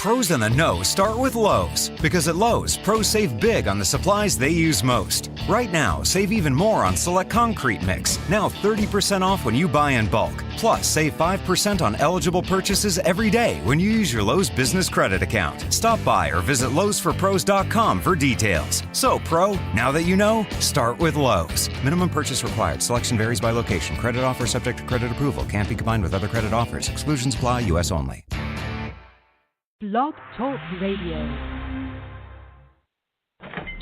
Pros in the know start with Lowe's, because at Lowe's, pros save big on the supplies they use most. Right now, save even more on select concrete mix, now 30% off when you buy in bulk. Plus, save 5% on eligible purchases every day when you use your Lowe's Business Credit account. Stop by or visit lowesforpros.com for details. So, Pro, now that you know, start with Lowe's. Minimum purchase required. Selection varies by location. Credit offer subject to credit approval. Can't be combined with other credit offers. Exclusions apply. U.S. only. Blog Talk Radio.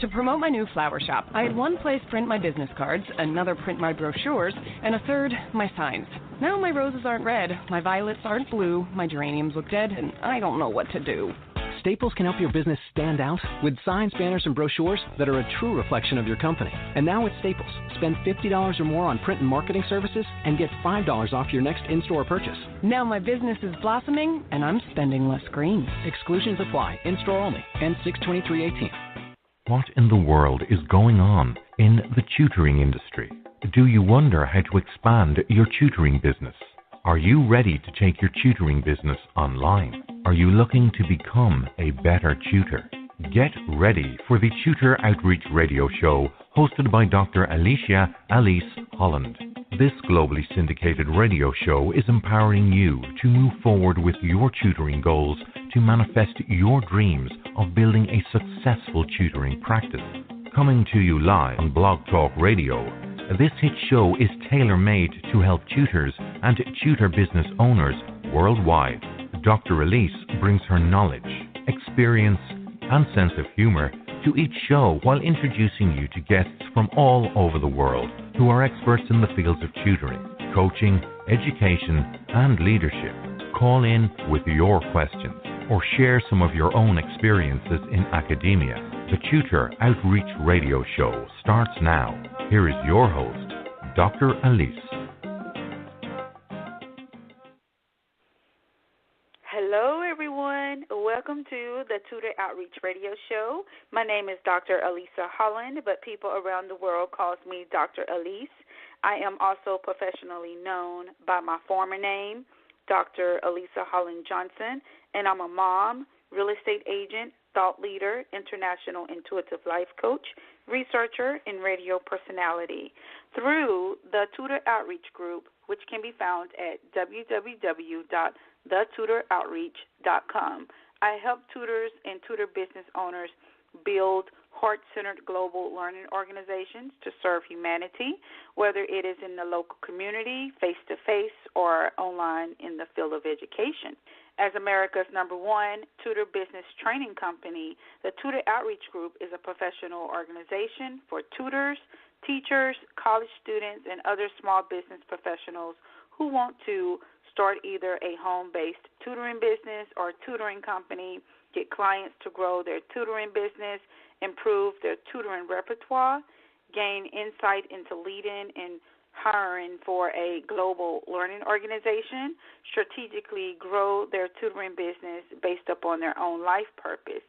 To promote my new flower shop, I had one place print my business cards, another print my brochures, and a third, my signs. Now my roses aren't red, my violets aren't blue, my geraniums look dead, and I don't know what to do. Staples can help your business stand out with signs, banners, and brochures that are a true reflection of your company. And now at Staples, spend $50 or more on print and marketing services and get $5 off your next in-store purchase. Now my business is blossoming, and I'm spending less green. Exclusions apply. In-store only. End 6/23/18. What in the world is going on in the tutoring industry? Do you wonder how to expand your tutoring business? Are you ready to take your tutoring business online? Are you looking to become a better tutor? Get ready for the Tutor Outreach Radio Show hosted by Dr. Alicia Alice Holland. This globally syndicated radio show is empowering you to move forward with your tutoring goals to manifest your dreams of building a successful tutoring practice. Coming to you live on Blog Talk Radio, this hit show is tailor-made to help tutors and tutor business owners worldwide. Dr. Elise brings her knowledge, experience, and sense of humor to each show while introducing you to guests from all over the world who are experts in the fields of tutoring, coaching, education, and leadership. Call in with your questions or share some of your own experiences in academia. The Tutor Outreach Radio Show starts now. Here is your host, Dr. Elise. Hello, everyone. Welcome to the Tutor Outreach Radio Show. My name is Dr. Elisa Holland, but people around the world calls me Dr. Elise. I am also professionally known by my former name, Dr. Elisa Holland Johnson, and I'm a mom, real estate agent, thought leader, international intuitive life coach, researcher, and radio personality through the Tutor Outreach Group, which can be found at www.thetutoroutreach.com. I help tutors and tutor business owners build heart-centered global learning organizations to serve humanity, whether it is in the local community, face-to-face, or online in the field of education. As America's #1 tutor business training company, the Tutor Outreach Group is a professional organization for tutors, teachers, college students, and other small business professionals who want to start either a home-based tutoring business or tutoring company, get clients to grow their tutoring business, improve their tutoring repertoire, gain insight into leading and hiring for a global learning organization, strategically grow their tutoring business based upon their own life purpose.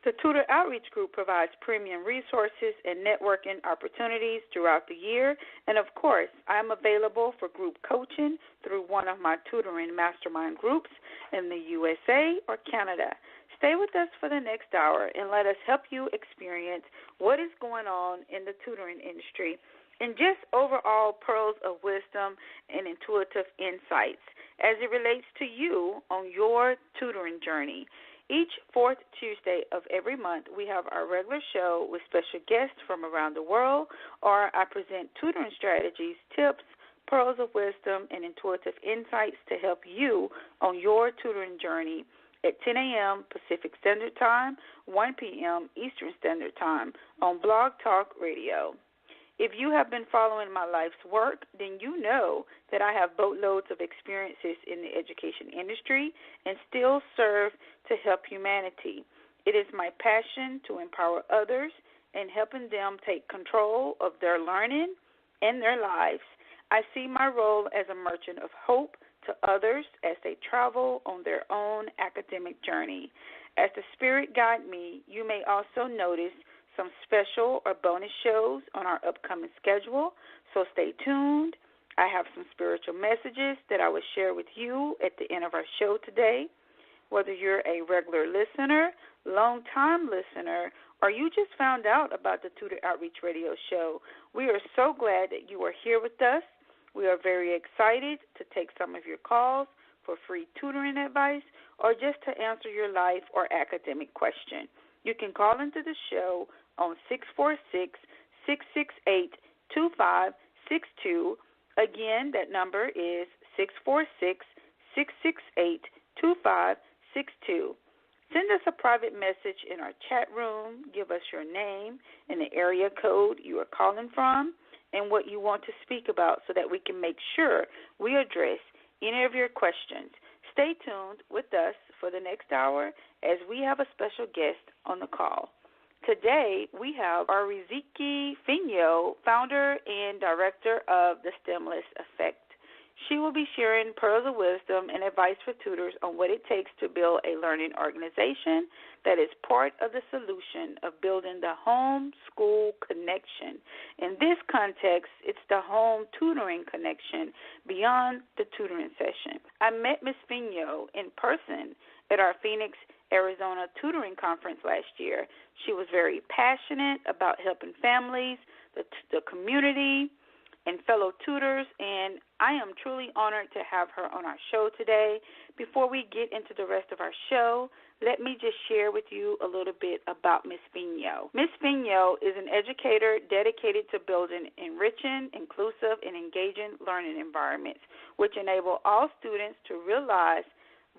The Tutor Outreach Group provides premium resources and networking opportunities throughout the year, and of course, I'm available for group coaching through one of my tutoring mastermind groups in the USA or Canada. Stay with us for the next hour and let us help you experience what is going on in the tutoring industry and just overall pearls of wisdom and intuitive insights as it relates to you on your tutoring journey. Each fourth Tuesday of every month, we have our regular show with special guests from around the world, or I present tutoring strategies, tips, pearls of wisdom, and intuitive insights to help you on your tutoring journey at 10 a.m. Pacific Standard Time, 1 p.m. Eastern Standard Time on Blog Talk Radio. If you have been following my life's work, then you know that I have boatloads of experiences in the education industry and still serve to help humanity. It is my passion to empower others and helping them take control of their learning and their lives. I see my role as a merchant of hope to others as they travel on their own academic journey. As the Spirit guide me, you may also notice some special or bonus shows on our upcoming schedule, so stay tuned. I have some spiritual messages that I will share with you at the end of our show today. Whether you're a regular listener, long-time listener, or you just found out about the Tutor Outreach Radio Show, we are so glad that you are here with us. We are very excited to take some of your calls for free tutoring advice or just to answer your life or academic question. You can call into the show on 646-668-2562. Again, that number is 646-668-2562. Send us a private message in our chat room. Give us your name and the area code you are calling from and what you want to speak about so that we can make sure we address any of your questions. Stay tuned with us for the next hour as we have a special guest on the call. Today, we have our Phenyo, founder and director of the Stimulus Effect. She will be sharing pearls of wisdom and advice for tutors on what it takes to build a learning organization that is part of the solution of building the home-school connection. In this context, it's the home tutoring connection beyond the tutoring session. I met Ms. Phenyo in person at our Phoenix, Arizona tutoring conference last year. She was very passionate about helping families, the community, and fellow tutors, and I am truly honored to have her on our show today. Before we get into the rest of our show, let me just share with you a little bit about Ms. Phenyo. Ms. Phenyo is an educator dedicated to building enriching, inclusive, and engaging learning environments, which enable all students to realize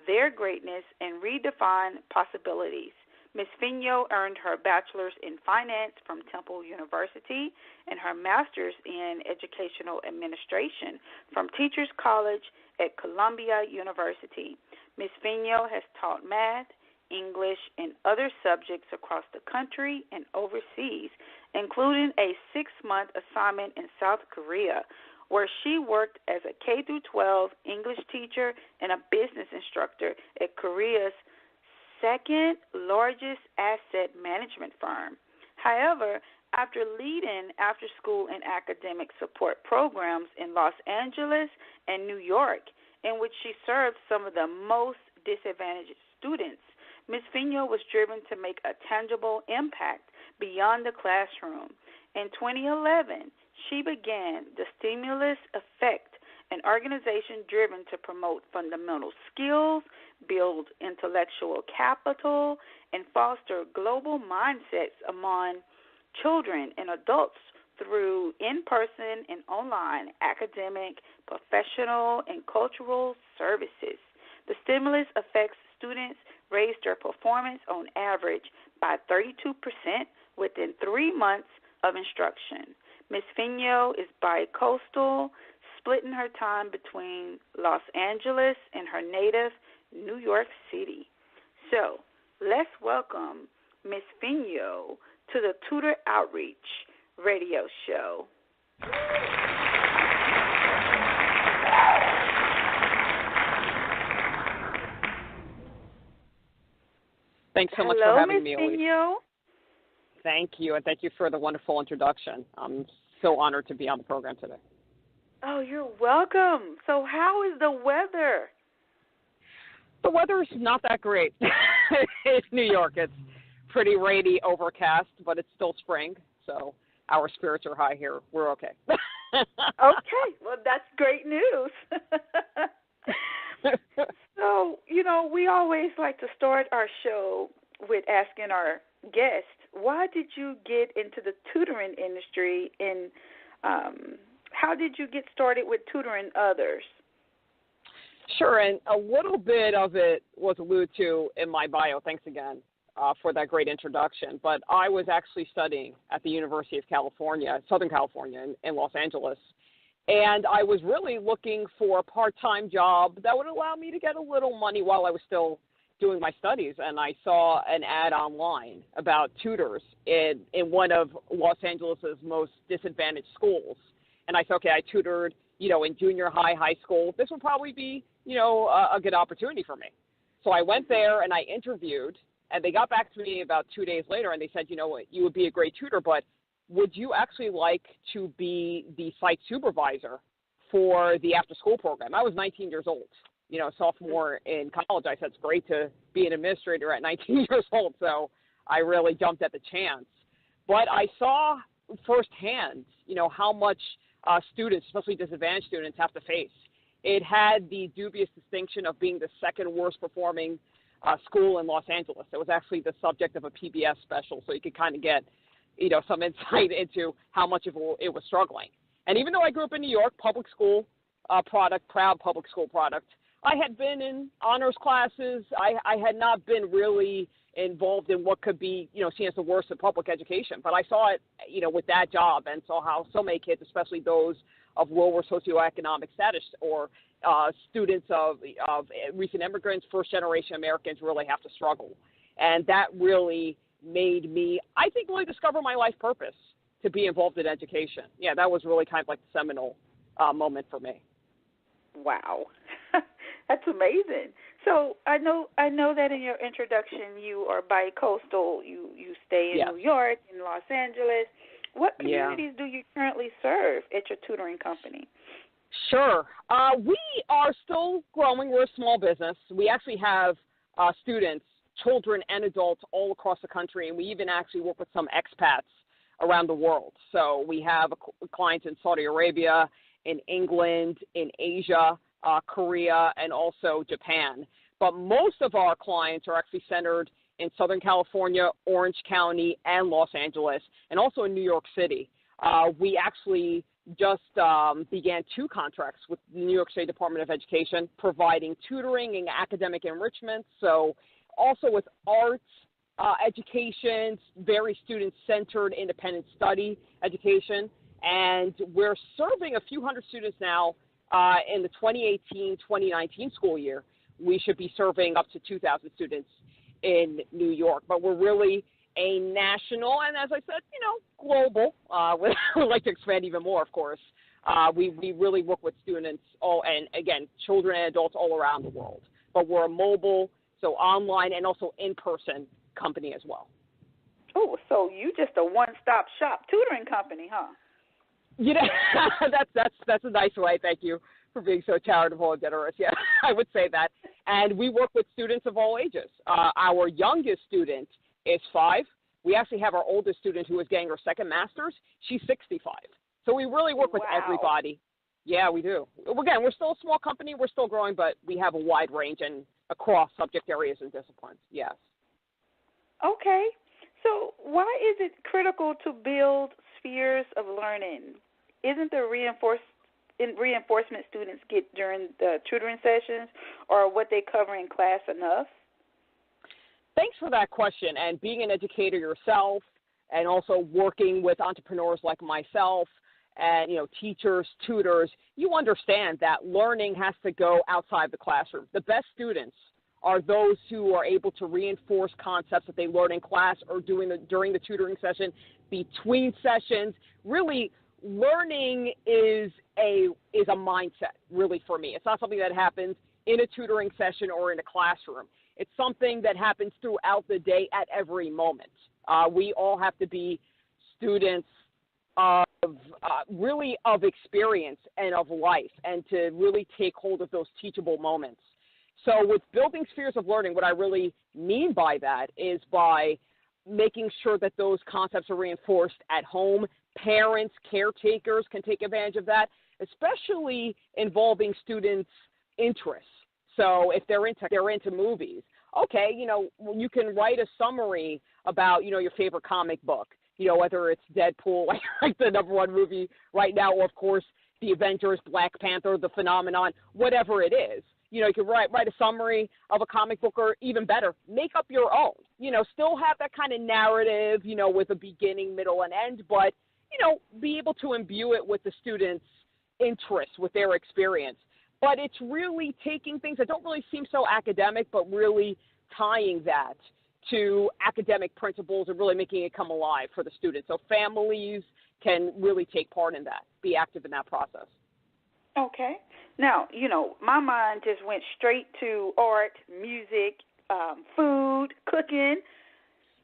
their greatness and redefine possibilities. Ms. Phenyo earned her bachelor's in finance from Temple University and her master's in educational administration from Teachers College at Columbia University. Ms. Phenyo has taught math, English, and other subjects across the country and overseas, including a 6-month assignment in South Korea, where she worked as a K-12 English teacher and a business instructor at Korea's second largest asset management firm. However, after leading after-school and academic support programs in Los Angeles and New York, in which she served some of the most disadvantaged students, Ms. Phenyo was driven to make a tangible impact beyond the classroom. In 2011, she began the Stimulus Effect, an organization driven to promote fundamental skills, build intellectual capital, and foster global mindsets among children and adults through in-person and online academic, professional, and cultural services. The Stimulus Effect's students raised their performance on average by 32% within 3 months of instruction. Ms. Phenyo is bi-coastal, splitting her time between Los Angeles and her native New York City. So let's welcome Ms. Phenyo to the Tutor Outreach Radio Show. Thanks so much for having me. Hello, Ms. Phenyo. Thank you, and thank you for the wonderful introduction. I'm so honored to be on the program today. Oh, you're welcome. So how is the weather? The weather's not that great in New York. It's pretty rainy, overcast, but it's still spring, so our spirits are high here. We're okay. Okay, well, that's great news. So, we always like to start our show with asking our guests, why did you get into the tutoring industry, and how did you get started with tutoring others? Sure, and a little bit of it was alluded to in my bio. Thanks again for that great introduction. But I was actually studying at the University of California, Southern California in Los Angeles, and I was really looking for a part-time job that would allow me to get a little money while I was still doing my studies. And I saw an ad online about tutors in one of Los Angeles's most disadvantaged schools. And I thought, okay, I tutored, in junior high school. This would probably be, a good opportunity for me. So I went there and I interviewed, and they got back to me about 2 days later, and they said, you would be a great tutor, but would you actually like to be the site supervisor for the after-school program? I was 19 years old. sophomore in college. I said, it's great to be an administrator at 19 years old. So I really jumped at the chance. But I saw firsthand, how much students, especially disadvantaged students, have to face. It had the dubious distinction of being the second worst performing school in Los Angeles. It was actually the subject of a PBS special, so you could kind of get, some insight into how much of it was struggling. And even though I grew up in New York, public school product, proud public school product, I had been in honors classes. I had not been really involved in what could be, seen as the worst in public education. But I saw it, with that job, and saw how so many kids, especially those of lower socioeconomic status or students of recent immigrants, first-generation Americans, really have to struggle. And that really made me, I think, really discover my life purpose to be involved in education. Yeah, that was really kind of like the seminal moment for me. Wow. That's amazing. So I know that in your introduction you are bi-coastal. You stay in New York, in Los Angeles. What communities do you currently serve at your tutoring company? Sure. We are still growing. We're a small business. We actually have students, children and adults all across the country, and we even actually work with some expats around the world. So we have clients in Saudi Arabia, in England, in Asia, Korea, and also Japan. But most of our clients are actually centered in Southern California, Orange County, and Los Angeles, and also in New York City. We actually just began 2 contracts with the New York State Department of Education, providing tutoring and academic enrichment. So also with arts, education, very student-centered independent study education. And we're serving a few hundred students now in the 2018-2019 school year. We should be serving up to 2,000 students in New York. But we're really a national and, as I said, global. We'd like to expand even more, of course. We really work with students, and again, children and adults all around the world. But we're a mobile, so online and also in-person company as well. Oh, so you just a one-stop shop tutoring company, huh? That's a nice way. Thank you for being so charitable and generous. Yeah, I would say that. And we work with students of all ages. Our youngest student is 5. We actually have our oldest student who is getting her second master's. She's 65. So we really work with everybody. Yeah, we do. Again, we're still a small company. We're still growing, but we have a wide range and across subject areas and disciplines. Yes. Okay. So why is it critical to build spheres of learning? Isn't the reinforcement students get during the tutoring sessions or what they cover in class enough? Thanks for that question. And being an educator yourself and also working with entrepreneurs like myself and, teachers, tutors, you understand that learning has to go outside the classroom. The best students are those who are able to reinforce concepts that they learn in class or during the tutoring session, between sessions. Really, learning is a mindset, really, for me. It's not something that happens in a tutoring session or in a classroom. It's something that happens throughout the day at every moment. We all have to be students of experience and of life, and to really take hold of those teachable moments. So with building spheres of learning, what I really mean by that is by making sure that those concepts are reinforced at home. Parents, caretakers can take advantage of that, especially involving students' interests. So if they're into movies, okay, you can write a summary about, your favorite comic book, whether it's Deadpool, like the #1 movie right now, or of course the Avengers, Black Panther, The Phenomenon, whatever it is. You can write a summary of a comic book, or even better, make up your own. Still have that kind of narrative, with a beginning, middle, and end, but, be able to imbue it with the students' interests, with their experience. But it's really taking things that don't really seem so academic, but really tying that to academic principles and really making it come alive for the students. So families can really take part in that, be active in that process. Okay. Now, my mind just went straight to art, music, food, cooking.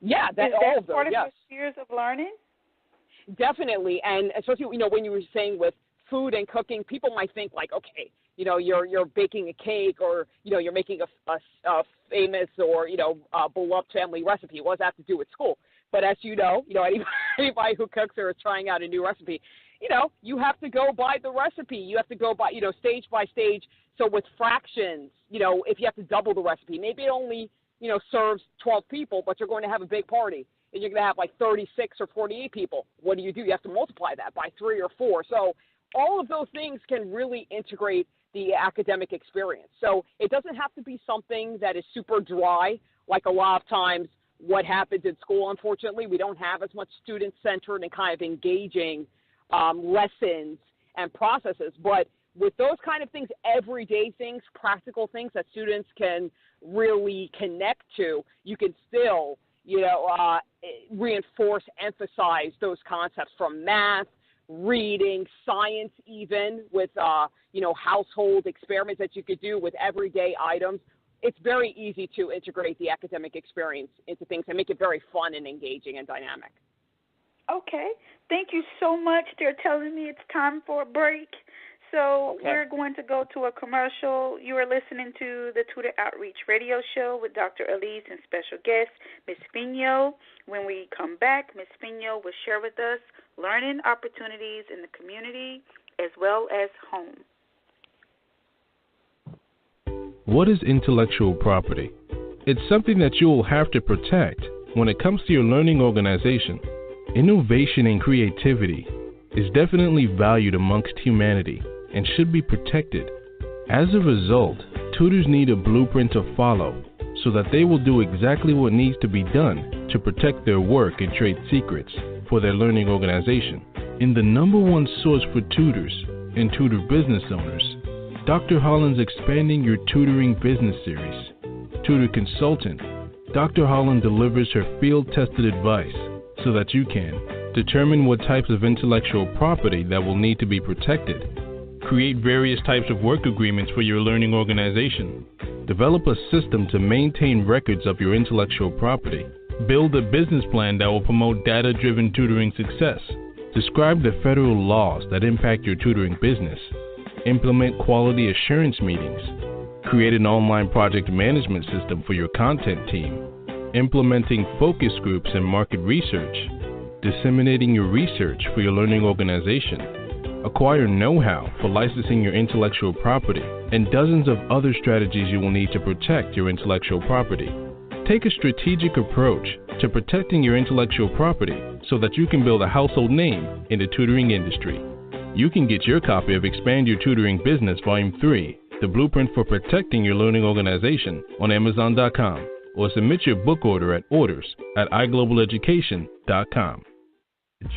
Yeah, Is that all of those, part of yes. your spheres of learning? Definitely. And especially, when you were saying with food and cooking, people might think like, okay, you're baking a cake, or you're making a famous or beloved family recipe. What does that have to do with school? But as anybody who cooks or is trying out a new recipe, you have to go by the recipe. You have to go by stage by stage. So with fractions, if you have to double the recipe, maybe it only serves 12 people, but you're going to have a big party and you're going to have like 36 or 48 people. What do? You have to multiply that by 3 or 4. So all of those things can really integrate the academic experience. So it doesn't have to be something that is super dry, like a lot of times what happens in school. Unfortunately, we don't have as much student-centered and kind of engaging lessons and processes. But with those kind of things, everyday things, practical things that students can really connect to, you can still, reinforce, emphasize those concepts from math, reading, science, even with, household experiments that you could do with everyday items. It's very easy to integrate the academic experience into things and make it very fun and engaging and dynamic. Okay. Thank you so much. They're telling me it's time for a break. So We're going to go to a commercial. You are listening to the Tutor Outreach Radio Show with Dr. Elise and special guest, Ms. Phenyo. When we come back, Ms. Phenyo will share with us learning opportunities in the community as well as home. What is intellectual property? It's something that you will have to protect when it comes to your learning organization. Innovation and creativity is definitely valued amongst humanity and should be protected. As a result, tutors need a blueprint to follow so that they will do exactly what needs to be done to protect their work and trade secrets for their learning organization. In the number one source for tutors and tutor business owners, Dr. Holland's Expanding Your Tutoring Business Series. Tutor Consultant, Dr. Holland delivers her field-tested advice so that you can determine what types of intellectual property that will need to be protected, create various types of work agreements for your learning organization, develop a system to maintain records of your intellectual property, build a business plan that will promote data-driven tutoring success, describe the federal laws that impact your tutoring business, implement quality assurance meetings, create an online project management system for your content team, implementing focus groups and market research, disseminating your research for your learning organization, acquire know-how for licensing your intellectual property, and dozens of other strategies you will need to protect your intellectual property. Take a strategic approach to protecting your intellectual property so that you can build a household name in the tutoring industry. You can get your copy of Expand Your Tutoring Business Volume 3, The Blueprint for Protecting Your Learning Organization, on Amazon.com, or submit your book order at orders@iglobaleducation.com.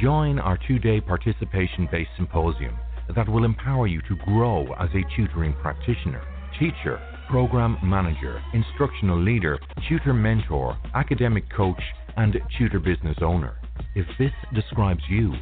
Join our 2-day participation-based symposium that will empower you to grow as a tutoring practitioner, teacher, program manager, instructional leader, tutor mentor, academic coach, and tutor business owner. If this describes you,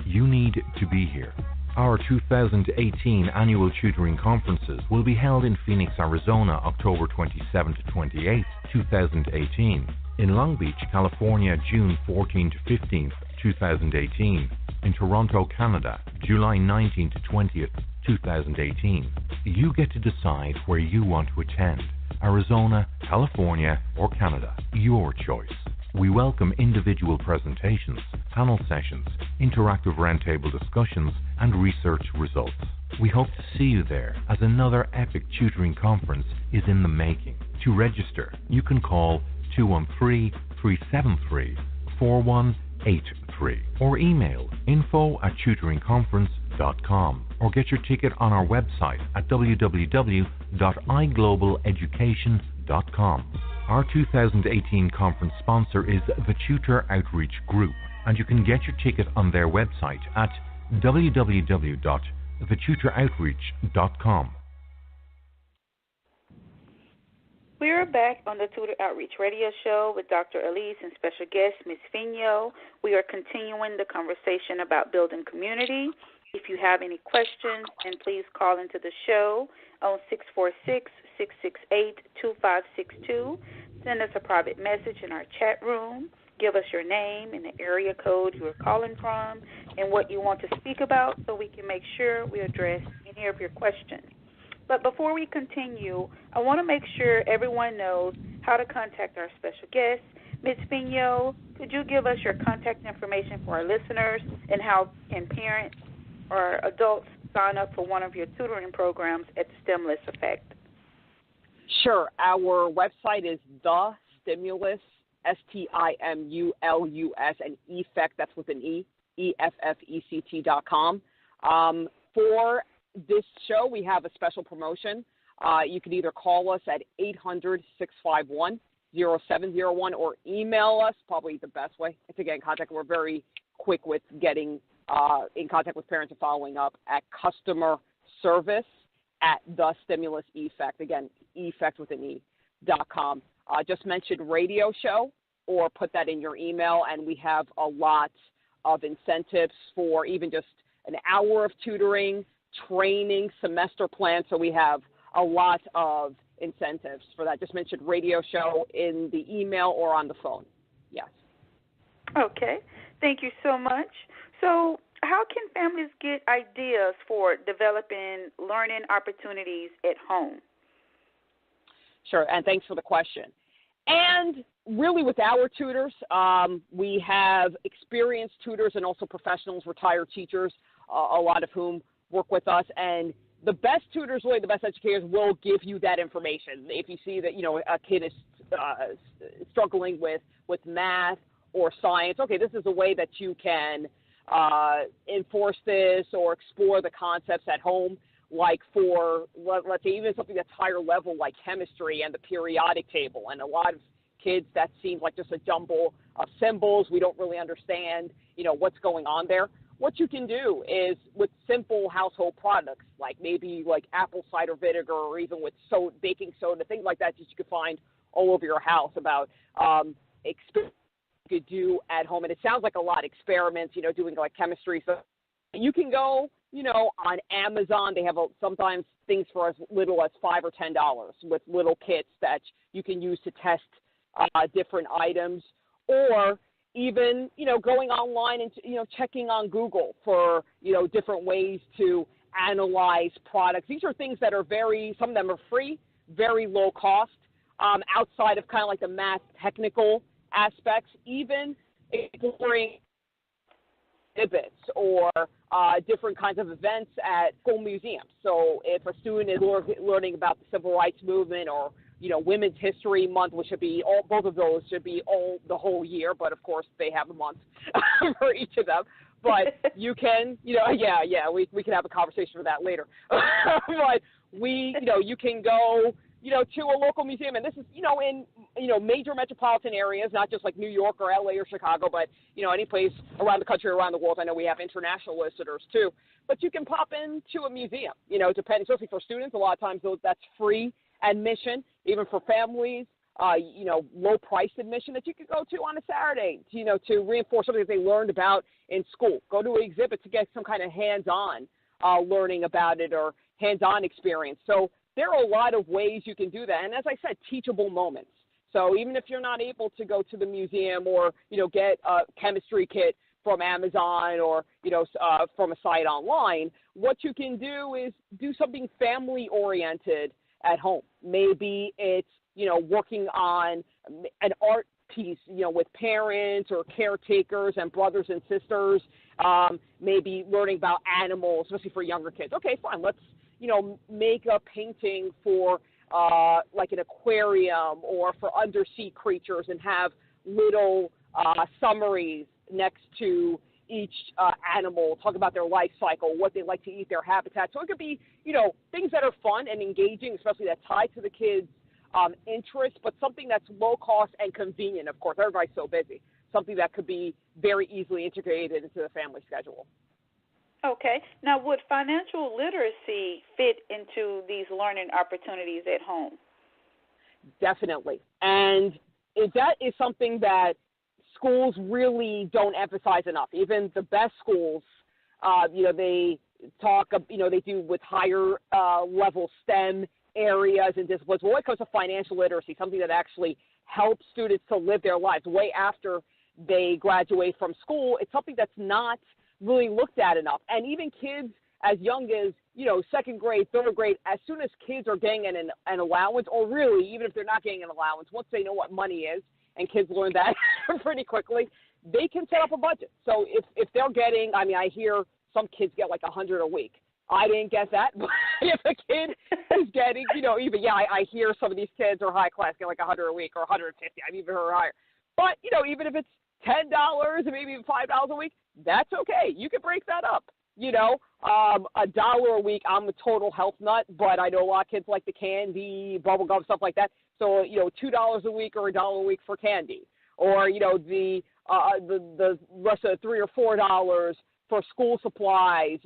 you need to be here. Our 2018 annual tutoring conferences will be held in Phoenix, Arizona, October 27 to 28, 2018. In Long Beach, California, June 14 to 15, 2018. In Toronto, Canada, July 19 to 20th, 2018. You get to decide where you want to attend. Arizona, California, or Canada. Your choice. We welcome individual presentations, panel sessions, interactive roundtable discussions, and research results. We hope to see you there as another epic tutoring conference is in the making. To register, you can call 213-373-4183 or email info@tutoringconference.com or get your ticket on our website at www.iglobaleducation.com. Our 2018 conference sponsor is the Tutor Outreach Group, and you can get your ticket on their website at www.thetutoroutreach.com. We are back on the Tutor Outreach Radio Show with Dr. Elise and special guest, Ms. Phenyo. We are continuing the conversation about building community. If you have any questions, then please call into the show on 646-668-2562. Send us a private message in our chat room. Give us your name and the area code you are calling from and what you want to speak about so we can make sure we address any of your questions. But before we continue, I want to make sure everyone knows how to contact our special guest. Ms. Phenyo, could you give us your contact information for our listeners, and how can parents or adults sign up for one of your tutoring programs at the Stimulus Effect? Sure. Our website is The Stimulus, STIMULUS, and Effect, that's with an E, EFFECT.com. For this show, we have a special promotion. You can either call us at 800-651-0701 or email us, probably the best way to get in contact. We're very quick with getting in contact with parents and following up at customer service at The Stimulus Effect. Again, Effect with an E.com. Just mention radio show or put that in your email, and we have a lot of incentives for even just an hour of tutoring, training, semester plan. So we have a lot of incentives for that. Just mention radio show in the email or on the phone. Yes. Okay. Thank you so much. So how can families get ideas for developing learning opportunities at home? Sure, and thanks for the question. And really with our tutors, we have experienced tutors and also professionals, retired teachers, a lot of whom work with us. And the best tutors, really the best educators, will give you that information. If you see that, a kid is struggling with math or science, okay, this is a way that you can enforce this or explore the concepts at home. Like for, let's say, even something that's higher level like chemistry and the periodic table. And a lot of kids, that seems like just a jumble of symbols. We don't really understand, what's going on there. What you can do is with simple household products, like maybe like apple cider vinegar or even with baking soda, things like that you could find all over your house about experiments you could do at home. And it sounds like a lot, experiments, doing like chemistry. So you can go, on Amazon. They have sometimes things for as little as $5 or $10 with little kits that you can use to test different items, or even, going online and, checking on Google for, different ways to analyze products. These are things that are some of them are free, very low cost, outside of kind of like the math technical aspects, even exploring exhibits or different kinds of events at school museums. So if a student is learning about the Civil Rights Movement or, Women's History Month, which should be both of those should be the whole year, but of course they have a month for each of them. But you can, we can have a conversation for that later. But you can go, to a local museum, and this is, in, major metropolitan areas, not just like New York or LA or Chicago, but, any place around the country, around the world. I know we have international listeners too, but you can pop into a museum, depending, especially for students, a lot of times that's free admission, even for families, low price admission that you could go to on a Saturday, to reinforce something that they learned about in school. Go to an exhibit to get some kind of hands-on learning about it or hands-on experience. So there are a lot of ways you can do that. And as I said, teachable moments. So even if you're not able to go to the museum or, get a chemistry kit from Amazon or, from a site online, what you can do is do something family-oriented at home. Maybe it's, working on an art piece, with parents or caretakers and brothers and sisters, maybe learning about animals, especially for younger kids. Okay, fine, let's, make a painting for like an aquarium or for undersea creatures and have little summaries next to each animal, talk about their life cycle, what they like to eat, their habitat. So it could be, things that are fun and engaging, especially that tie to the kids' interests, but something that's low cost and convenient. Of course, everybody's so busy. Something that could be very easily integrated into the family schedule. Okay. Now, would financial literacy fit into these learning opportunities at home? Definitely. And that is something that schools really don't emphasize enough. Even the best schools, they talk, they do with higher level STEM areas and disciplines. Well, when it comes to financial literacy, something that actually helps students to live their lives way after they graduate from school, it's something that's not really looked at enough. And even kids as young as, second grade, third grade, as soon as kids are getting an allowance, or really, even if they're not getting an allowance, once they know what money is, and kids learn that pretty quickly, they can set up a budget. So if they're getting, I hear some kids get like $100 a week. I didn't get that, but if a kid is getting, I hear some of these kids are high class, get like $100 a week or $150. I've even heard higher. But, even if it's $10 and maybe even $5 a week, that's okay. You can break that up. $1 a week, I'm a total health nut, but I know a lot of kids like the candy, bubble gum, stuff like that. So, $2 a week or $1 a week for candy, or, the rest of the $3 or $4 for school supplies,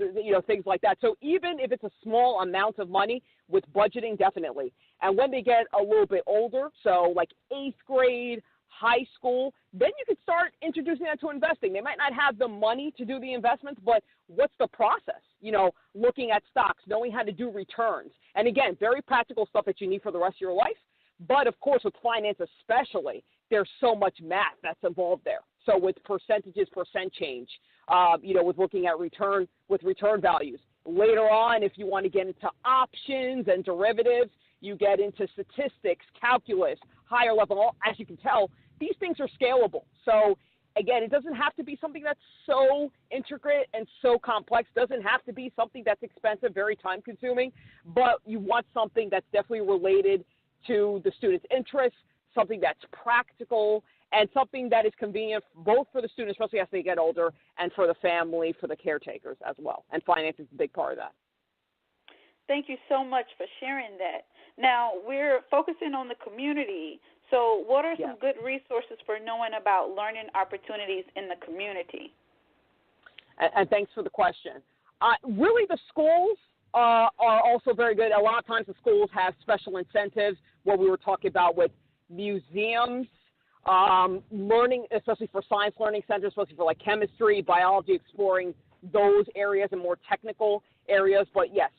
things like that. So even if it's a small amount of money, with budgeting, definitely. And when they get a little bit older, so like 8th grade, high school, then you could start introducing that to investing. They might not have the money to do the investments, but what's the process? Looking at stocks, knowing how to do returns. And again, very practical stuff that you need for the rest of your life. But of course, with finance especially, there's so much math that's involved there. So with percentages, percent change, with looking at return values. Later on, if you want to get into options and derivatives, you get into statistics, calculus, higher level. As you can tell, these things are scalable. So again, it doesn't have to be something that's so intricate and so complex. It doesn't have to be something that's expensive, very time consuming, but you want something that's definitely related to the student's interests, something that's practical, and something that is convenient both for the students, especially as they get older, and for the family, for the caretakers as well. And finance is a big part of that. Thank you so much for sharing that. Now, we're focusing on the community. So what are some good resources for knowing about learning opportunities in the community? And thanks for the question. Really, the schools are also very good. A lot of times the schools have special incentives, what we were talking about with museums, learning, especially for science learning centers, especially for like chemistry, biology, exploring those areas and more technical areas. But yes,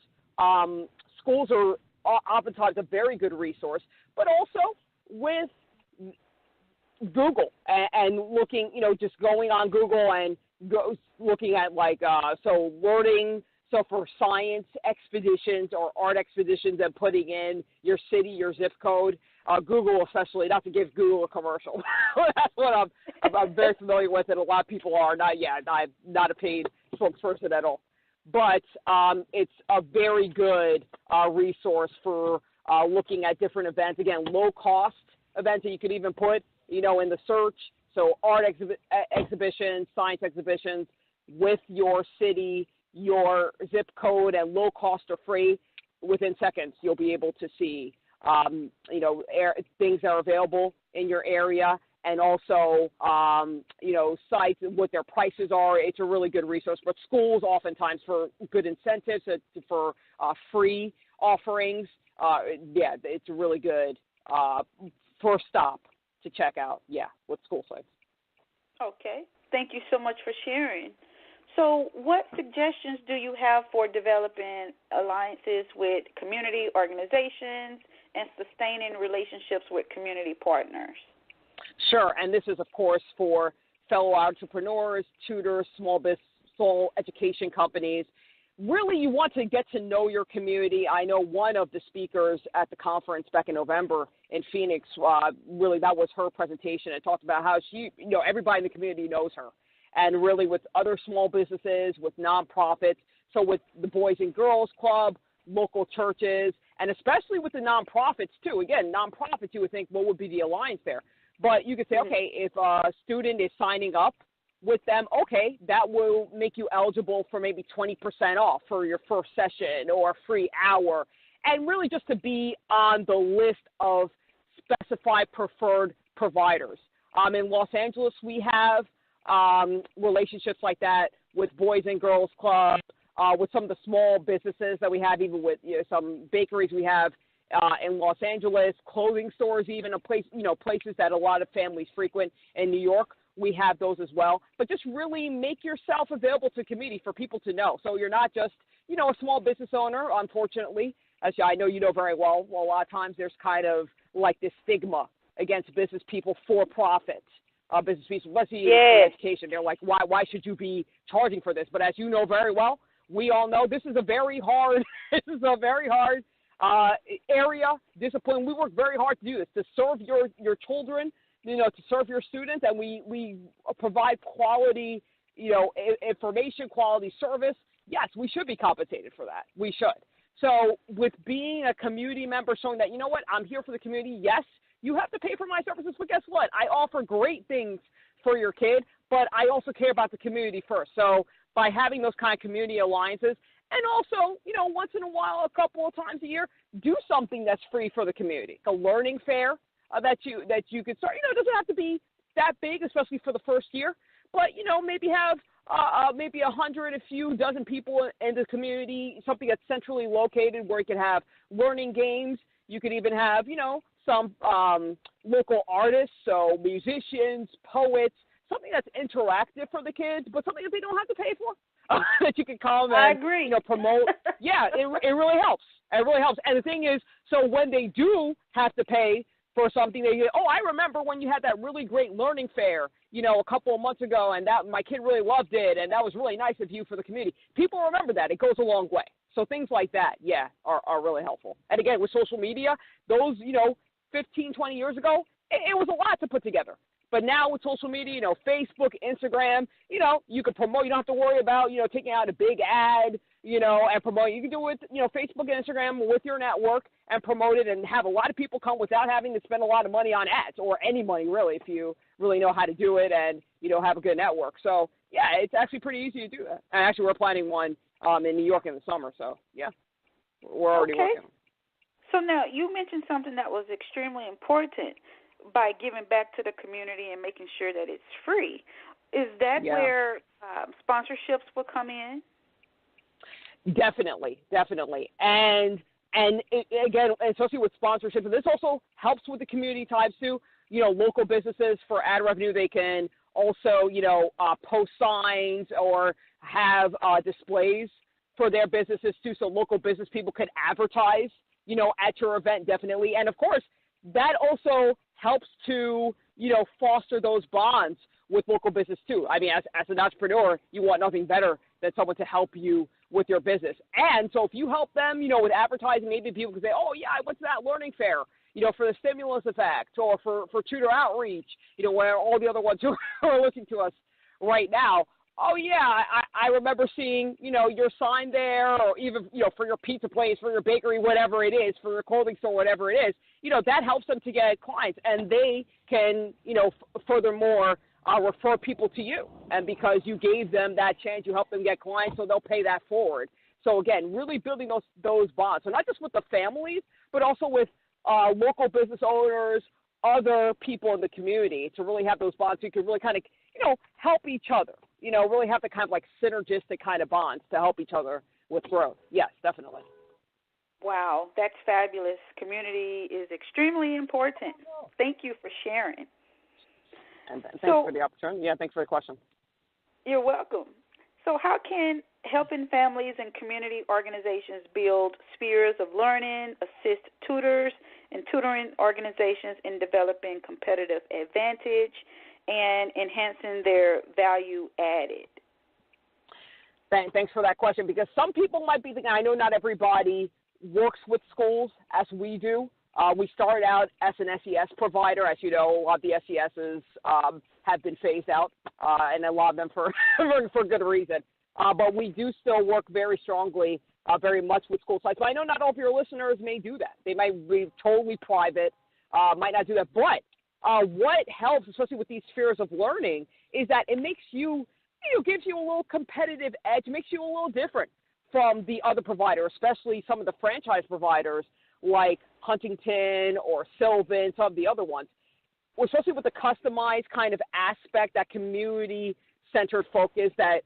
schools are oftentimes a very good resource, but also with Google and looking, just going on Google and looking at learning. So for science expeditions or art expeditions and putting in your city, your zip code, Google especially, not to give Google a commercial. That's what I'm very familiar with, and a lot of people are not. I'm not a paid spokesperson at all. But it's a very good resource for looking at different events. Again, low-cost events that you could even put, in the search. So art exhibitions, science exhibitions with your city, your zip code, and low cost or free. Within seconds, you'll be able to see, things that are available in your area, and also, sites and what their prices are. It's a really good resource. But schools, oftentimes, for good incentives, for free offerings, it's a really good first stop to check out, with school sites. Okay. Thank you so much for sharing. So what suggestions do you have for developing alliances with community organizations and sustaining relationships with community partners? Sure, and this is, of course, for fellow entrepreneurs, tutors, small education companies. Really, you want to get to know your community. I know one of the speakers at the conference back in November in Phoenix, really that was her presentation, and talked about how she, everybody in the community knows her. And really with other small businesses, with nonprofits, so with the Boys and Girls Club, local churches, and especially with the nonprofits too. Again, nonprofits, you would think, what would be the alliance there? But you could say, okay, if a student is signing up with them, okay, that will make you eligible for maybe 20% off for your first session or a free hour. And really just to be on the list of specified preferred providers. In Los Angeles, we have relationships like that with Boys and Girls Club, with some of the small businesses that we have, even with some bakeries we have in Los Angeles, clothing stores, even places that a lot of families frequent in New York. We have those as well. But just really make yourself available to community for people to know. So you're not just, a small business owner, unfortunately, as I know you know very well. Well, a lot of times there's kind of like this stigma against business people for profit. Business people, let's see, in education, they're like, why should you be charging for this? But as you know very well, we all know this is a very hard area, discipline. We work very hard to do this, to serve your children, to serve your students, and we provide quality, information, quality service. Yes, we should be compensated for that. We should. So with being a community member, showing that, I'm here for the community, yes, you have to pay for my services, but guess what? I offer great things for your kid, but I also care about the community first. So by having those kind of community alliances, and also, once in a while, a couple of times a year, do something that's free for the community. A learning fair that you could start. It doesn't have to be that big, especially for the first year, but, maybe have maybe 100, a few dozen people in the community, something that's centrally located where you can have learning games. You could even have, some local artists, so musicians, poets, something that's interactive for the kids, but something that they don't have to pay for, that you can come and promote. Yeah, it really helps. It really helps. And the thing is, so when they do have to pay for something, they go, I remember when you had that really great learning fair, a couple of months ago, and that my kid really loved it, and that was really nice of you for the community. People remember that. It goes a long way. So things like that, are really helpful. And again, with social media, those, 15, 20 years ago, it was a lot to put together. But now with social media, Facebook, Instagram, you can promote. You don't have to worry about, taking out a big ad, and promote. You can do it, Facebook and Instagram with your network and promote it and have a lot of people come without having to spend a lot of money on ads or any money, really, if you really know how to do it and, have a good network. So, yeah, it's actually pretty easy to do that. And actually, we're planning one in New York in the summer. So, yeah, we're already working. So now you mentioned something that was extremely important by giving back to the community and making sure that it's free. Is that where sponsorships will come in? Definitely. And again, especially with sponsorships, and this also helps with the community ties too. Local businesses for ad revenue, they can also, post signs or have displays for their businesses too. So local business people could advertise, at your event, definitely. And of course, that also helps to, foster those bonds with local business too. I mean, as an entrepreneur, you want nothing better than someone to help you with your business. And so if you help them, with advertising, maybe people can say, oh, yeah, I went to that learning fair, for the stimulus effect or for tutor outreach, where all the other ones who are listening to us right now. Oh, yeah, I remember seeing, your sign there, or even, for your pizza place, for your bakery, whatever it is, for your clothing store, whatever it is, that helps them to get clients. And they can, furthermore, refer people to you. And because you gave them that chance, you help them get clients, so they'll pay that forward. So, again, really building those bonds. So not just with the families, but also with local business owners, other people in the community, to really have those bonds so you can really kind of, help each other. Really have the kind of like synergistic kind of bonds to help each other with growth. Yes, definitely. Wow, that's fabulous. Community is extremely important. Thank you for sharing. And thanks for the opportunity. Yeah, thanks for the question. You're welcome. So how can helping families and community organizations build spheres of learning, assist tutors and tutoring organizations in developing competitive advantage and enhancing their value added? Thanks for that question, because some people might be thinking, I know not everybody works with schools as we do. We started out as an SES provider. As you know, a lot of the SESs have been phased out, and a lot of them for good reason. But we do still work very strongly, very much with school sites. But I know not all of your listeners may do that. They might be totally private, might not do that. But what helps, especially with these spheres of learning, is that it makes you, gives you a little competitive edge, makes you a little different from the other provider, especially some of the franchise providers like Huntington or Sylvan, some of the other ones, especially with the customized kind of aspect, that community-centered focus that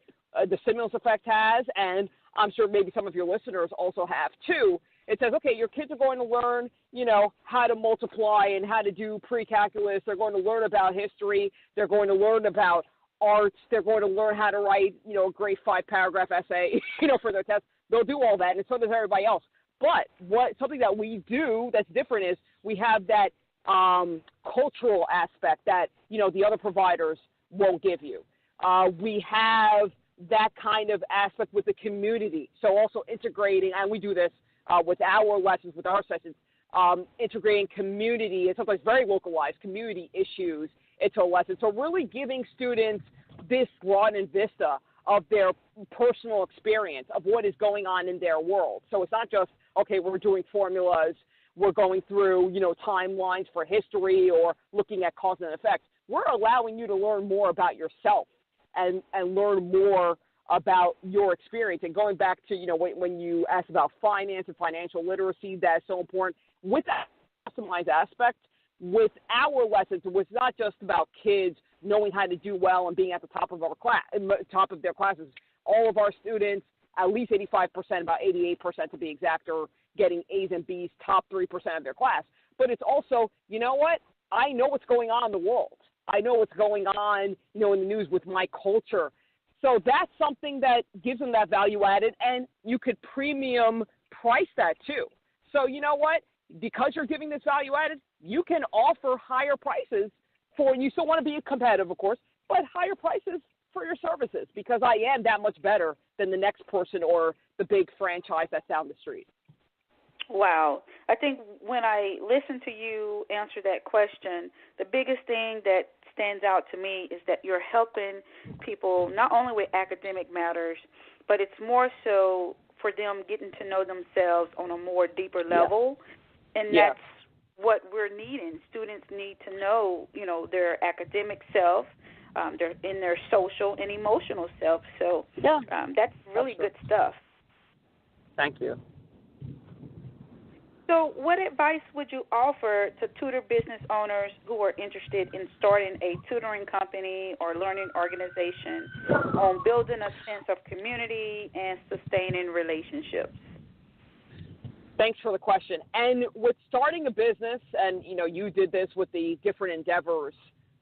the stimulus effect has, and I'm sure maybe some of your listeners also have too. It says, okay, your kids are going to learn, how to multiply and how to do pre-calculus. They're going to learn about history. They're going to learn about arts. They're going to learn how to write, a grade 5 paragraph essay, for their test. They'll do all that, and so does everybody else. But something that we do that's different is we have that cultural aspect that, the other providers won't give you. We have that kind of aspect with the community. So also integrating, and we do this with our lessons, with our sessions, integrating community and sometimes very localized community issues into a lesson. So really giving students this run and vista of their personal experience of what is going on in their world. So it's not just, okay, we're doing formulas, we're going through, timelines for history or looking at cause and effect. We're allowing you to learn more about yourself and learn more about your experience. And going back to, when you asked about finance and financial literacy, that's so important. With that customized aspect, with our lessons, it was not just about kids knowing how to do well and being at the top of our class, top of their classes. All of our students, at least 85%, about 88% to be exact, are getting A's and B's, top 3% of their class. But it's also, you know what? I know what's going on in the world. I know what's going on, in the news with my culture. So that's something that gives them that value added, and you could premium price that too. So you know what? Because you're giving this value added, you can offer higher prices for, you still want to be competitive, of course, but higher prices for your services because I am that much better than the next person or the big franchise that's down the street. Wow. I think when I listen to you answer that question, the biggest thing that stands out to me is that you're helping people not only with academic matters, but it's more so for them getting to know themselves on a more deeper level. Yeah. And that's what we're needing. Students need to know, their academic self, their social and emotional self. So that's really good stuff. Thank you. So what advice would you offer to tutor business owners who are interested in starting a tutoring company or learning organization on building a sense of community and sustaining relationships? Thanks for the question. And with starting a business, and you did this with the different endeavors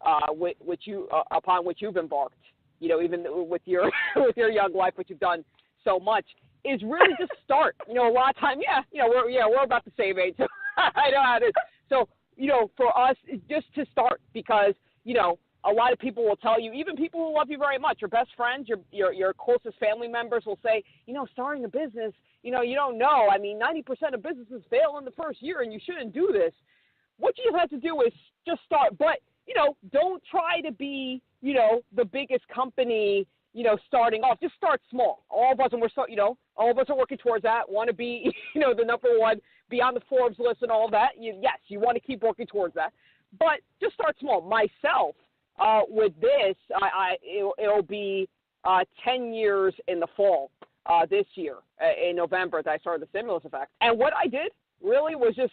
upon which you've embarked, even with your young life, which you've done so much, is really just start. A lot of time, we're about the same age. So I know how it is. So, for us, it's just to start because, a lot of people will tell you, even people who love you very much, your best friends, your closest family members will say, starting a business, you don't know. I mean, 90% of businesses fail in the first year and you shouldn't do this. What you have to do is just start. But, don't try to be, the biggest company, starting off. Just start small. All of us, and all of us are working towards that, want to be, the number one, be on the Forbes list and all that. Yes, you want to keep working towards that. But just start small. Myself, with this, it'll be 10 years in the fall this year, in November, that I started the Stimulus Effect. And what I did really was just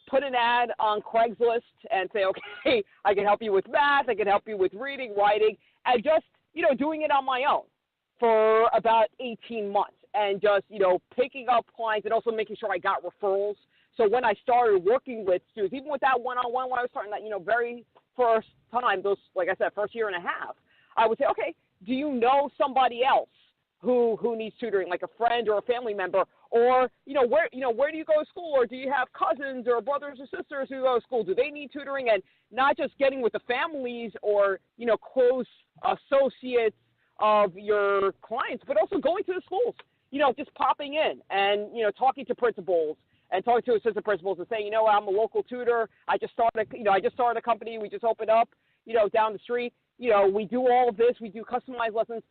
put an ad on Craigslist and say, okay, I can help you with math, I can help you with reading, writing, and just, doing it on my own for about 18 months and just, picking up clients and also making sure I got referrals. So when I started working with students, even with that one-on-one, when I was starting that, very first time, those, like I said, first year and a half, I would say, okay, do you know somebody else who needs tutoring, like a friend or a family member, or, where do you go to school, or do you have cousins or brothers or sisters who go to school? Do they need tutoring? And not just getting with the families or, close associates of your clients, but also going to the schools, just popping in and, talking to principals and talking to assistant principals and saying, I'm a local tutor. I just started a company. We just opened up, down the street. We do all of this. We do customized lessons.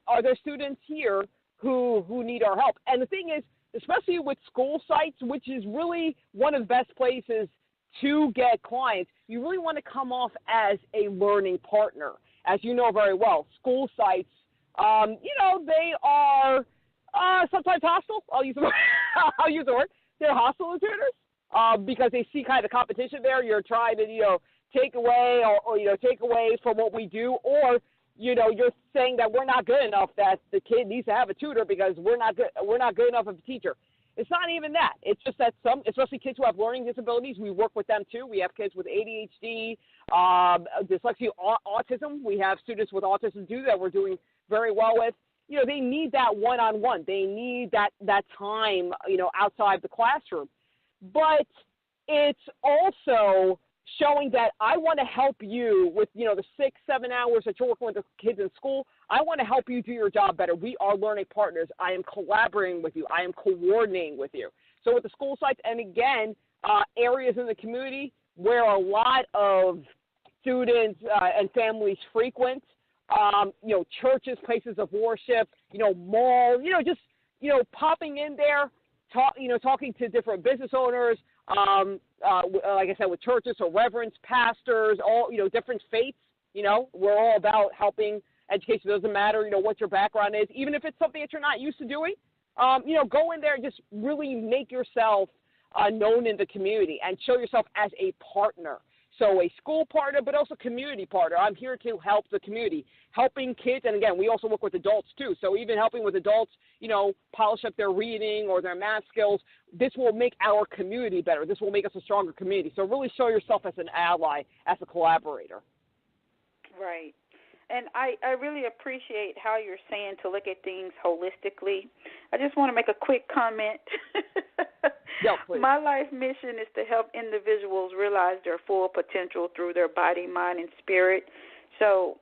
Are there students here who need our help? And the thing is, especially with school sites, which is really one of the best places to get clients, you really want to come off as a learning partner. As you know very well, school sites, they are sometimes hostile. I'll use the word. They're hostile to tutors because they see kind of the competition there. You're trying to, take away or take away from what we do, or you're saying that we're not good enough, that the kid needs to have a tutor because we're not good enough of a teacher. It's not even that. It's just that some, especially kids who have learning disabilities, we work with them too. We have kids with ADHD, dyslexia, autism. We have students with autism too that we're doing very well with. They need that one-on-one. They need that time, outside the classroom. But it's also showing that I want to help you with, the 6-7 hours that you're working with the kids in school. I want to help you do your job better. We are learning partners. I am collaborating with you. I am coordinating with you. So with the school sites, and again, areas in the community where a lot of students and families frequent, churches, places of worship, malls, just, popping in there, talking to different business owners, like I said, with churches, so reverends, pastors, all, different faiths, we're all about helping education. It doesn't matter, what your background is, even if it's something that you're not used to doing, go in there and just really make yourself known in the community and show yourself as a partner. So a school partner, but also community partner. I'm here to help the community, helping kids. And again, we also work with adults too. So even helping with adults, polish up their reading or their math skills, this will make our community better. This will make us a stronger community. So really show yourself as an ally, as a collaborator. Right. And I really appreciate how you're saying to look at things holistically. I just want to make a quick comment. Yeah, please. My life mission is to help individuals realize their full potential through their body, mind, and spirit. So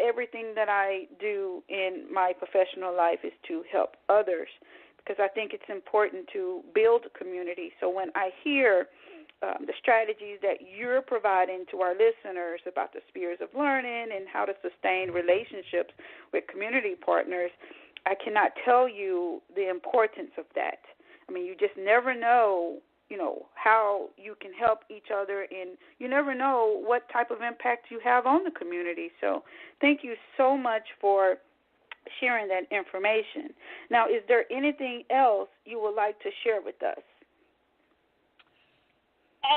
everything that I do in my professional life is to help others, because I think it's important to build a community. So when I hear the strategies that you're providing to our listeners about the spheres of learning and how to sustain relationships with community partners, I cannot tell you the importance of that. I mean, you just never know, how you can help each other, and you never know what type of impact you have on the community. So thank you so much for sharing that information. Now, is there anything else you would like to share with us?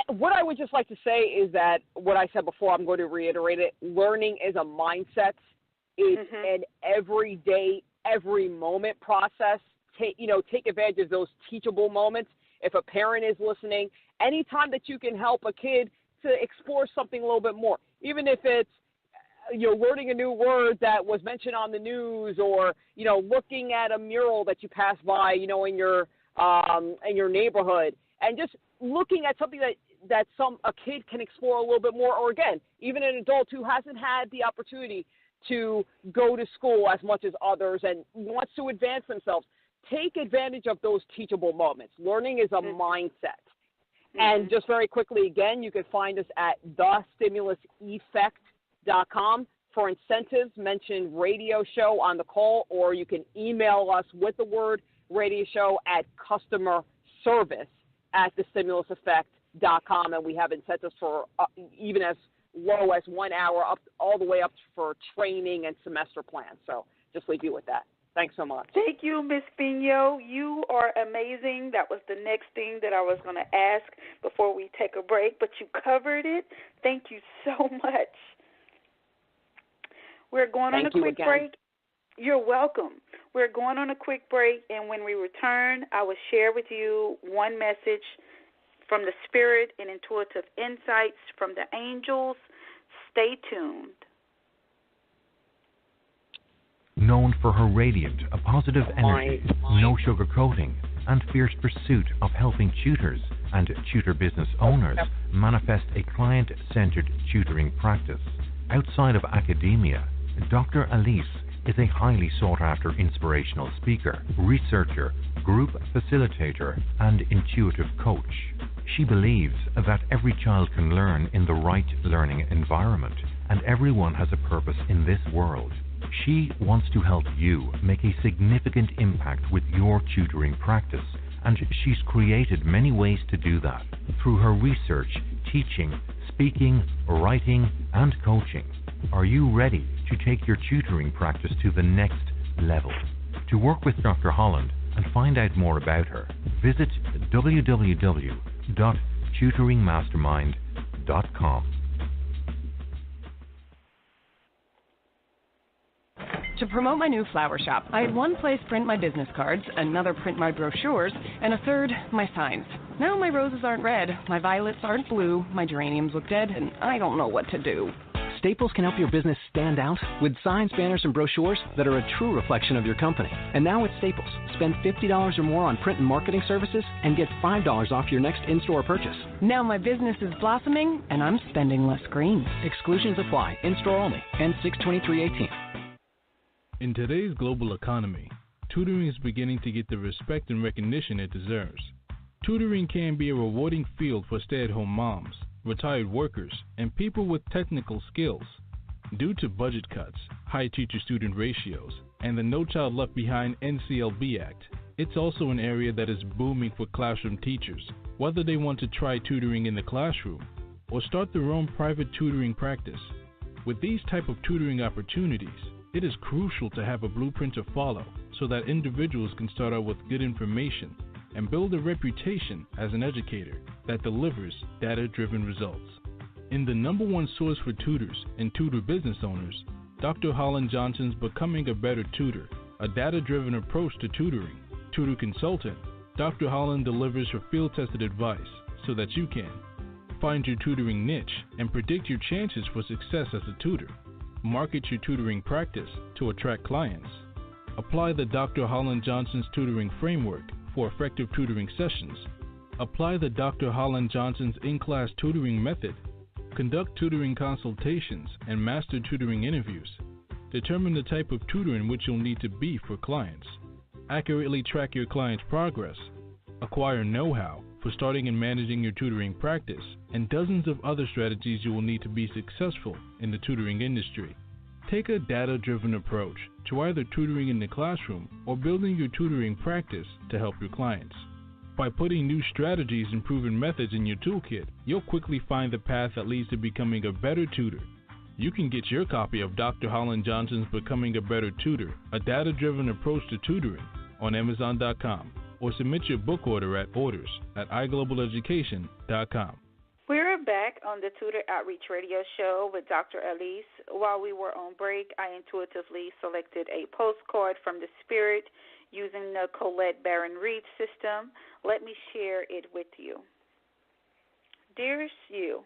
What I would just like to say is that what I said before, I'm going to reiterate it. Learning is a mindset. It's an everyday, every moment process. Take advantage of those teachable moments. If a parent is listening, anytime that you can help a kid to explore something a little bit more, even if it's learning a new word that was mentioned on the news, or looking at a mural that you pass by, in your neighborhood, and just looking at something that a kid can explore a little bit more, or again, even an adult who hasn't had the opportunity to go to school as much as others and wants to advance themselves. Take advantage of those teachable moments. Learning is a mindset. And just very quickly, again, you can find us at thestimuluseffect.com. For incentives, mention radio show on the call, or you can email us with the word radio show at customerservice@thestimuluseffect.com. And we have incentives for even as low as 1 hour up all the way up for training and semester plans. So just leave you with that. Thanks so much. Thank you, Ms. Phenyo. You are amazing. That was the next thing that I was going to ask before we take a break, but you covered it. Thank you so much. We're going on a quick break. You're welcome. We're going on a quick break, and when we return, I will share with you one message from the Spirit and intuitive insights from the angels. Stay tuned. Known for her radiant, positive energy, no sugarcoating, and fierce pursuit of helping tutors and tutor business owners manifest a client-centered tutoring practice. Outside of academia, Dr. Elise is a highly sought-after inspirational speaker, researcher, group facilitator, and intuitive coach. She believes that every child can learn in the right learning environment, and everyone has a purpose in this world. She wants to help you make a significant impact with your tutoring practice, and she's created many ways to do that through her research, teaching, speaking, writing, and coaching. Are you ready to take your tutoring practice to the next level? To work with Dr. Holland and find out more about her, visit www.tutoringmastermind.com. To promote my new flower shop, I had one place print my business cards, another print my brochures, and a third my signs. Now my roses aren't red, my violets aren't blue, my geraniums look dead, and I don't know what to do. Staples can help your business stand out with signs, banners, and brochures that are a true reflection of your company. And now at Staples, spend $50 or more on print and marketing services and get $5 off your next in-store purchase. Now my business is blossoming, and I'm spending less green. Exclusions apply. In-store only. End 6/23/18. In today's global economy, tutoring is beginning to get the respect and recognition it deserves. Tutoring can be a rewarding field for stay-at-home moms, retired workers, and people with technical skills. Due to budget cuts, high teacher-student ratios, and the No Child Left Behind NCLB Act, it's also an area that is booming for classroom teachers, whether they want to try tutoring in the classroom or start their own private tutoring practice. With these type of tutoring opportunities, it is crucial to have a blueprint to follow so that individuals can start out with good information and build a reputation as an educator that delivers data-driven results. In the #1 source for tutors and tutor business owners, Dr. Holland Johnson's Becoming a Better Tutor, a data-driven approach to tutoring, tutor consultant, Dr. Holland delivers her field-tested advice so that you can find your tutoring niche and predict your chances for success as a tutor, market your tutoring practice to attract clients, apply the Dr. Holland Johnson's tutoring framework for effective tutoring sessions, apply the Dr. Holland Johnson's in-class tutoring method, conduct tutoring consultations and master tutoring interviews, determine the type of tutor in which you'll need to be for clients, accurately track your client's progress, acquire know-how for starting and managing your tutoring practice, and dozens of other strategies you will need to be successful in the tutoring industry. Take a data-driven approach to either tutoring in the classroom or building your tutoring practice to help your clients. By putting new strategies and proven methods in your toolkit, you'll quickly find the path that leads to becoming a better tutor. You can get your copy of Dr. Holland Johnson's Becoming a Better Tutor, a data-driven approach to tutoring, on Amazon.com, or submit your book order at orders@iglobaleducation.com. We're back on the Tutor Outreach Radio Show with Dr. Elise. While we were on break, I intuitively selected a postcard from the Spirit using the Colette Baron-Reed system. Let me share it with you. Dearest you,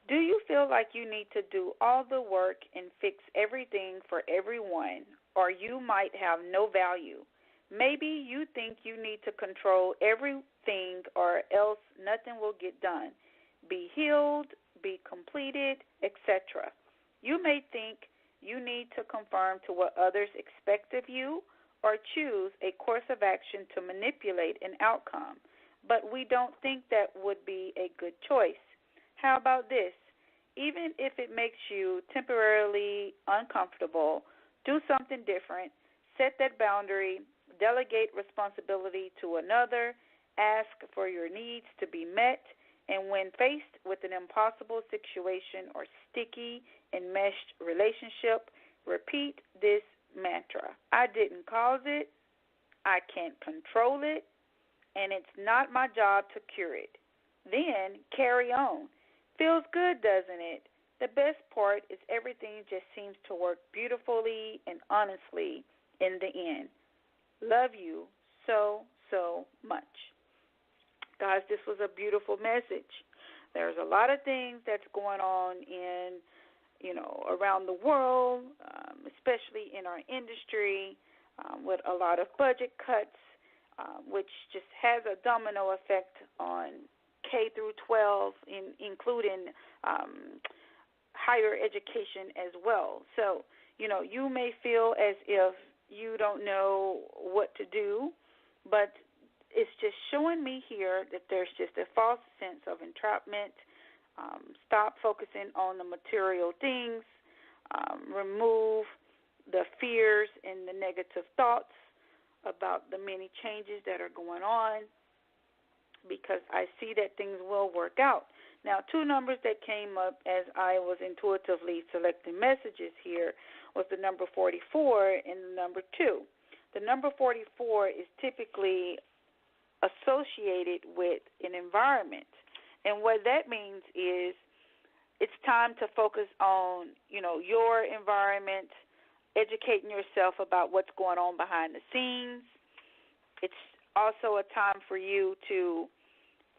do you feel like you need to do all the work and fix everything for everyone, or you might have no value? Maybe you think you need to control everything or else nothing will get done. Be healed, be completed, etc. You may think you need to conform to what others expect of you or choose a course of action to manipulate an outcome, but we don't think that would be a good choice. How about this? Even if it makes you temporarily uncomfortable, do something different, set that boundary, delegate responsibility to another, ask for your needs to be met, and when faced with an impossible situation or sticky, enmeshed relationship, repeat this mantra. I didn't cause it, I can't control it, and it's not my job to cure it. Then carry on. Feels good, doesn't it? The best part is everything just seems to work beautifully and honestly in the end. Love you so, so much. Guys, this was a beautiful message. There's a lot of things that's going on in, around the world, especially in our industry, with a lot of budget cuts, which just has a domino effect on K through 12, including higher education as well. So, you may feel as if you don't know what to do, but it's just showing me here that there's just a false sense of entrapment. Stop focusing on the material things. Remove the fears and the negative thoughts about the many changes that are going on, because I see that things will work out. Now, two numbers that came up as I was intuitively selecting messages here was the number 44 and the number 2. The number 44 is typically associated with an environment. And what that means is it's time to focus on, your environment, educating yourself about what's going on behind the scenes. It's also a time for you to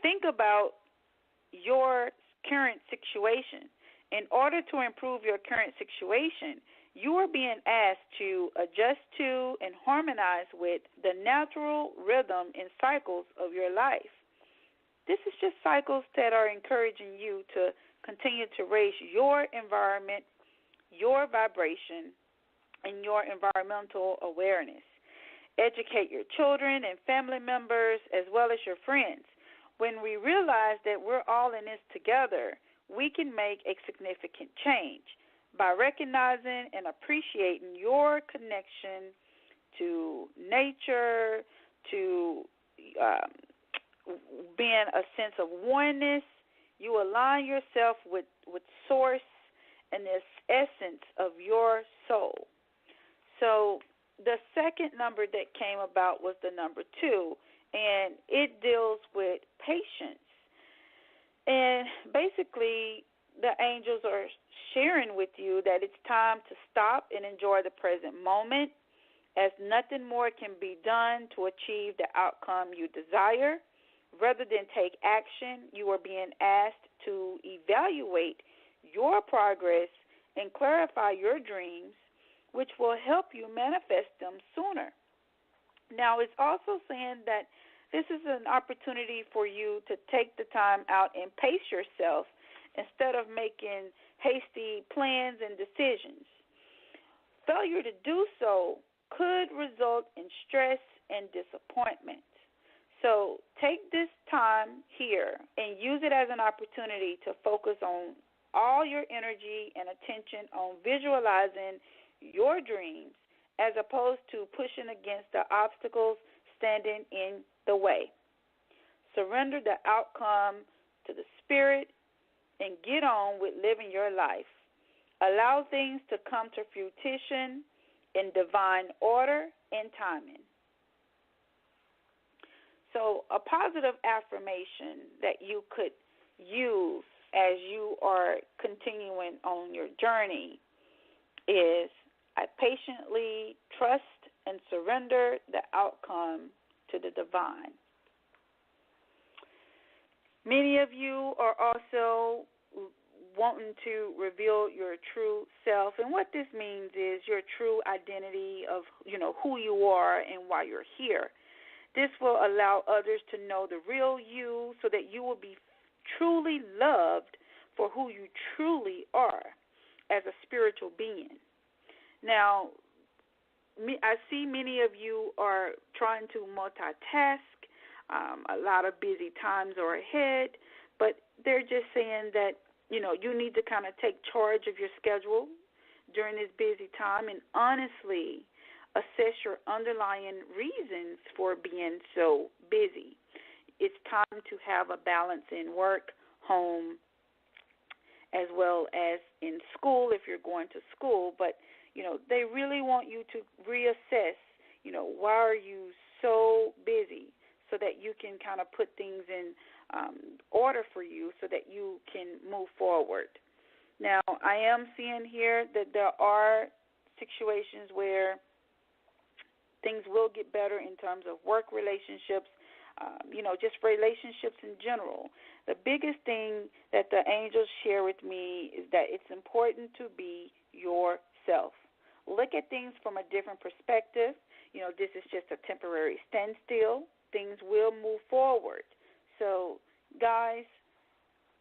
think about your current situation In order to improve your current situation, you are being asked to adjust to and harmonize with the natural rhythm and cycles of your life. This is just cycles that are encouraging you to continue to raise your environment, your vibration, and your environmental awareness. Educate your children and family members as well as your friends. When we realize that we're all in this together, we can make a significant change by recognizing and appreciating your connection to nature, to being a sense of oneness. You align yourself with source and this essence of your soul. So the second number that came about was the number 2, and it deals with patience. And basically, the angels are sharing with you that it's time to stop and enjoy the present moment, as nothing more can be done to achieve the outcome you desire. Rather than take action, you are being asked to evaluate your progress and clarify your dreams, which will help you manifest them sooner. Now, it's also saying that this is an opportunity for you to take the time out and pace yourself instead of making hasty plans and decisions. Failure to do so could result in stress and disappointment. So take this time here and use it as an opportunity to focus on all your energy and attention on visualizing your dreams as opposed to pushing against the obstacles standing in the way. Surrender the outcome to the Spirit and get on with living your life. Allow things to come to fruition in divine order and timing. So a positive affirmation that you could use as you are continuing on your journey is, I patiently trust and surrender the outcome to the divine. Many of you are also wanting to reveal your true self, and what this means is your true identity of, who you are and why you're here. This will allow others to know the real you so that you will be truly loved for who you truly are as a spiritual being. Now, I see many of you are trying to multitask. A lot of busy times are ahead, but they're just saying that, you need to kind of take charge of your schedule during this busy time and honestly assess your underlying reasons for being so busy. It's time to have a balance in work, home, as well as in school if you're going to school. But, they really want you to reassess, why are you so busy so that you can kind of put things in order for you so that you can move forward. Now, I am seeing here that there are situations where things will get better in terms of work relationships, just relationships in general. The biggest thing that the angels share with me is that it's important to be yourself. Look at things from a different perspective. This is just a temporary standstill. Things will move forward. So, guys,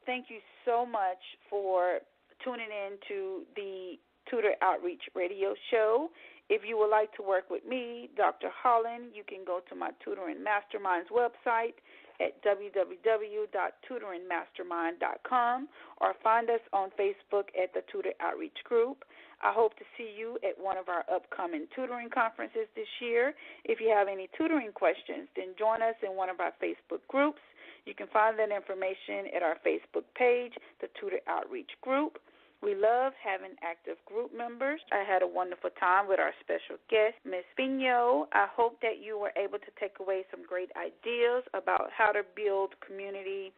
thank you so much for tuning in to the Tutor Outreach Radio Show. If you would like to work with me, Dr. Holland, you can go to my Tutoring Masterminds website at www.tutoringmastermind.com or find us on Facebook at the Tutor Outreach Group. I hope to see you at one of our upcoming tutoring conferences this year. If you have any tutoring questions, then join us in one of our Facebook groups. You can find that information at our Facebook page, the Tutor Outreach Group. We love having active group members. I had a wonderful time with our special guest, Ms. Phenyo. I hope that you were able to take away some great ideas about how to build community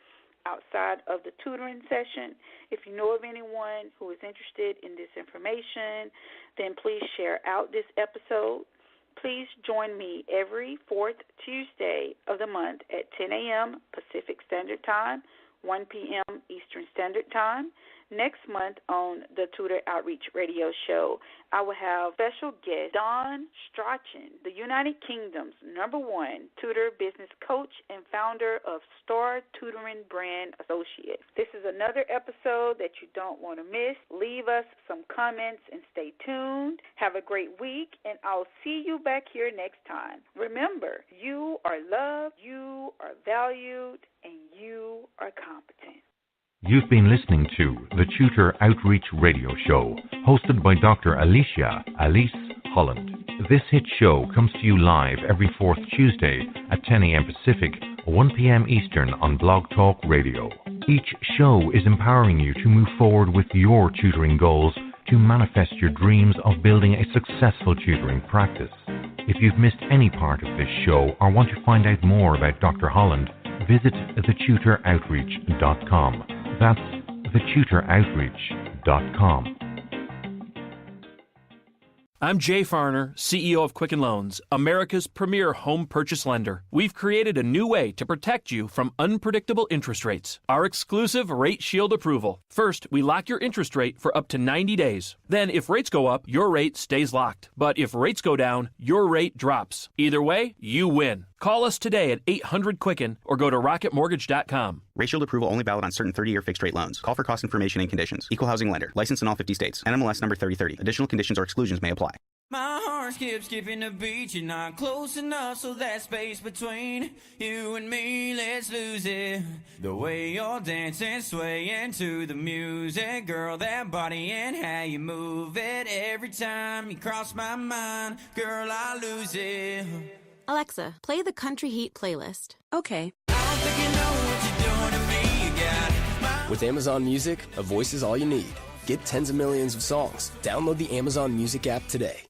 outside of the tutoring session. If you know of anyone who is interested in this information, then please share out this episode. Please join me every fourth Tuesday of the month at 10 a.m. Pacific Standard Time, 1 p.m. Eastern Standard Time. Next month on the Tutor Outreach Radio Show, I will have special guest Don Strachan, the United Kingdom's #1 tutor business coach and founder of Star Tutoring Brand Associates. This is another episode that you don't want to miss. Leave us some comments and stay tuned. Have a great week, and I'll see you back here next time. Remember, you are loved, you are valued, and you are competent. You've been listening to the Tutor Outreach Radio Show, hosted by Dr. Alice Holland. This hit show comes to you live every fourth Tuesday at 10 a.m. Pacific, 1 p.m. Eastern on Blog Talk Radio. Each show is empowering you to move forward with your tutoring goals to manifest your dreams of building a successful tutoring practice. If you've missed any part of this show or want to find out more about Dr. Holland, visit thetutoroutreach.com. That's thetutoroutreach.com. I'm Jay Farner, CEO of Quicken Loans, America's premier home purchase lender. We've created a new way to protect you from unpredictable interest rates. Our exclusive Rate Shield approval. First, we lock your interest rate for up to 90 days. Then, if rates go up, your rate stays locked. But if rates go down, your rate drops. Either way, you win. Call us today at 800-QUICKEN or go to rocketmortgage.com. Rate Shield approval only valid on certain 30-year fixed-rate loans. Call for cost information and conditions. Equal housing lender. Licensed in all 50 states. NMLS number 3030. Additional conditions or exclusions may apply. My heart skips skipping the beat. You're not close enough, so that space between you and me, let's lose it. The way you're dancing, swaying to the music, girl, that body and how you move it. Every time you cross my mind, girl, I lose it. Alexa, play the Country Heat playlist. Okay. I don't think you know what you're doing to me. You got With Amazon Music, a voice is all you need. Get tens of millions of songs. Download the Amazon Music app today.